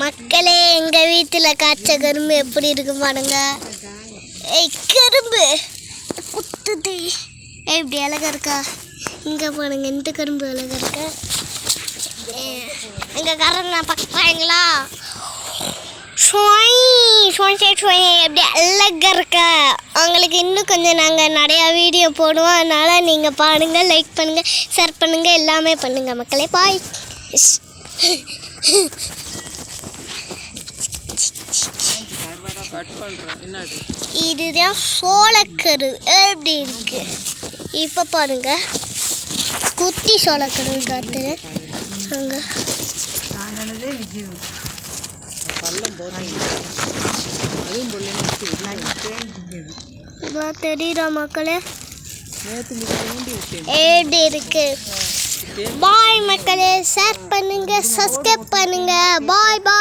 மக்களே, எங்கள் வீட்டில் காய்ச்ச கரும்பு எப்படி இருக்கு பாருங்க. கரும்பு குத்துது எப்படி அழகா இருக்கா. இங்கே பாருங்க, இந்த கரும்பு அழகா இருக்கா. எங்கள் கரண்ட் பார்க்குறாங்களா, எப்படி அழகா இருக்கா. அவங்களுக்கு இன்னும் கொஞ்சம் நாங்கள் நிறையா வீடியோ போடுவோம். அதனால் நீங்கள் பாருங்கள், லைக் பண்ணுங்கள், ஷேர் பண்ணுங்கள், எல்லாமே பண்ணுங்கள் மக்களே. பாய். இதுதான் சோளக்கரு எப்படி இருக்கு இப்போ பாருங்க. குட்டி சோளக்கரு காத்து அங்க தெரியுதா மக்களே எப்படி இருக்கு. பாய் மக்களே, ஷேர் பண்ணுங்க, சப்ஸ்கிரைப் பண்ணுங்க. பாய் பாய்.